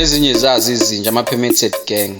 nezinye zazi izinja ama-permitted gang.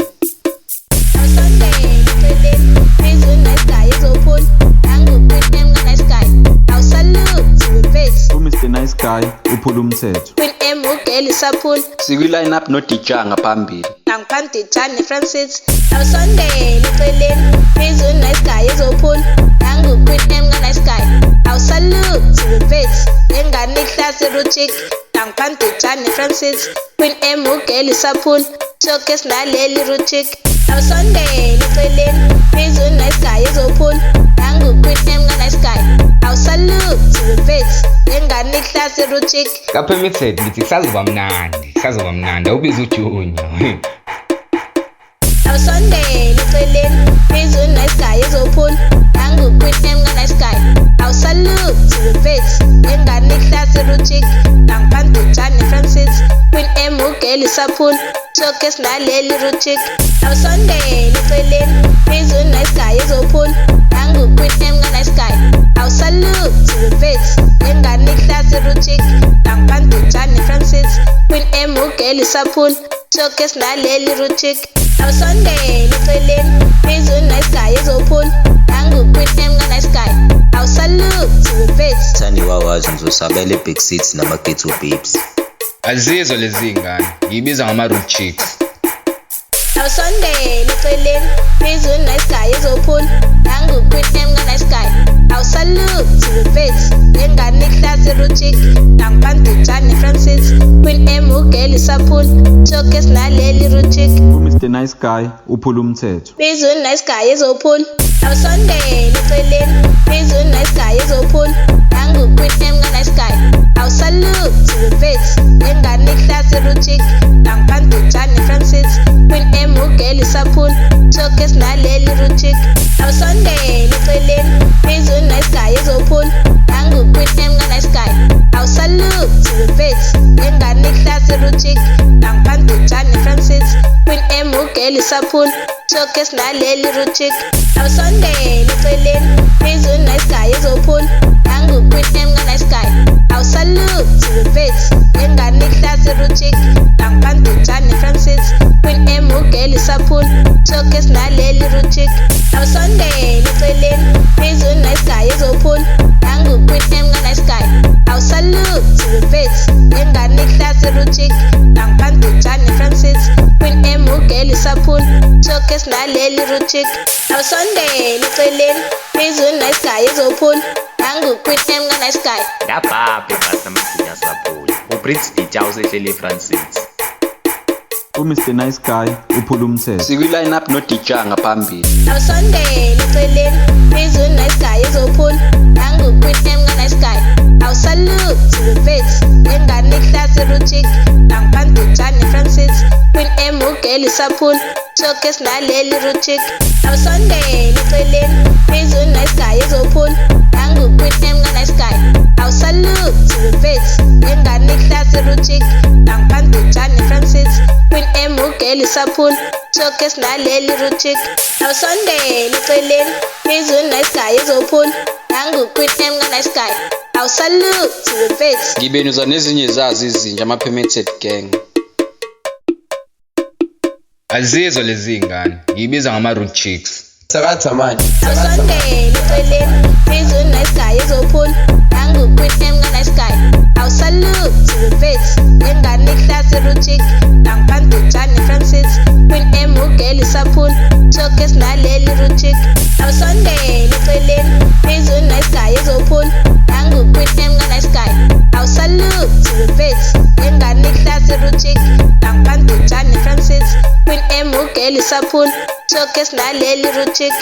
Mr. Nice Guy uphula umthetho. Queen M ugeli saphula. Sikwi-line up nodijanga phambili. Ngangiphansi Jane Francis. Awusondele eceleni. Phezulu Nice Guy ezophula. Nangu Queen M ka Nice Guy. Awusalute repeat. Engane ihlase ruchik. Ngangiphansi Jane Francis. Queen M ugeli saphula. Showcase naleli ruchik. Awusondele eceleni. Phezulu Nice Guy ezophula. Nangu Queen M ka Nice Guy. Awusalute repeat. Engane ihlase ruchik. Ka-permitted ngithi kusazoba mnandi awubiza uJunior. Awusondele eceleni. Phezulu Nice Guy ezophula. Nangu Queen M ka Nice Guy. Awusalute repeat. Engane ihlase ruchik. Ngangiphansi Jane Francis. Queen M ugeli saphula. Showcase naleli ruchik. Awusondele eceleni. Phezulu Nice Guy ezophula. Nangu Queen M ka Nice Guy. Awusalute repeat. Engane ihlase ruchik. Ngangiphansi Jane Francis. Queen M ugeli saphula. Showcase naleli ruchik. Awusondele eceleni. Phezulu Nice Guy ezophula. Nangu Queen M ka Nice Guy. Awusalute repeat. Thani wawazi ngizosabela eBig City nama-Ghetto Babes. Azizwe lezi ngane ngiyibiza ngama-Rude Chicks. Awusondele eceleni. Phezulu Nice Guy ezophula. Nangu Queen M ka Nice Guy. Awusalute repeat. Engane ihlase ruchik. Ngangiphansi Jane Francis. Queen M ugeli saphula. Showcase naleli ruchik. Mr. Nice Guy uphula umthetho. Phezulu Nice Guy ezophula. Awusondele eceleni. Phezulu Nice Guy ezophula. Nangu Queen M ka Nice Guy. Awusalute repeat. Engane ihlase ruchik. Ngangiphansi Jane Francis. Queen M ugeli saphula. Showcase naleli ruchik. Awusondele eceleni. Phezulu Nice Guy ezophula. Nangu Queen M ka Nice Guy. Awusalute repeat. Engane ihlase ruchik. Ngangiphansi Jane Francis. Queen M ugeli saphula. Showcase naleli ruchik. Awusondele eceleni. Phezulu Nice Guy ezophula. Nangu Queen M ka Nice Guy. Awusalute repeat. Engane ihlase ruchik. Ngangiphansi Jane Francis. Queen M ugeli saphula. Showcase naleli ruchik. Awusondele eceleni. Phezulu Nice Guy ezophula. Nangu Queen M ka Nice Guy. Awusalute repeat. Engane ihlase ruchik. Ngangiphansi Jane Francis. Queen M ugeli saphula. Showcase naleli ruchik. Awusondele eceleni. Phezulu Nice Guy ezophula. Nangu Queen M ka Nice Guy. Ngapha ebhasa amaginya saphula. uBrits Dija usehlele eFrancis. Mr. Nice Guy uphula umthetho. Sikwi-line up nodijanga phambili. Awusondele eceleni. Phezulu Nice Guy ezophula. Nangu Queen M ka Nice Guy. Awusalute repeat. Engane ihlase ruchik. Ngangiphansi Jane Francis. Queen M ugeli saphula. Showcase naleli ruchik. Awusondele eceleni. Phezulu Nice Guy ezophula. Nangu Queen M ka Nice Guy. Awusalute repeat. Engane ihlase ruchik. Ngangiphansi Jane Francis. Queen M ugeli saphula. Showcase naleli ruchik. Awusondele eceleni. Phezulu Nice Guy ezophula. Nangu Queen M ka Nice Guy. Awusalute repeat. Ngibenuzwa nezinye zazi izinja ama-permitted gang. Azizwe lezi ngane ngiyibiza ngama-Rude Chicks. Awusondele eceleni. Phezulu Nice Guy ezophula. Nangu Queen M ka Nice Guy. Awusalute repeat. Engane ihlase ruchik. Ngangiphansi Jane Francis. Queen M ugeli saphula. Showcase naleli ruchik. Awusondele eceleni. Phezulu Nice Guy ezophula. Nangu Queen M ka Nice Guy. Awusalute repeat. Engane ihlase ruchik. Ngangiphansi Jane Francis. Queen M ugeli saphula. Showcase naleli ruchik.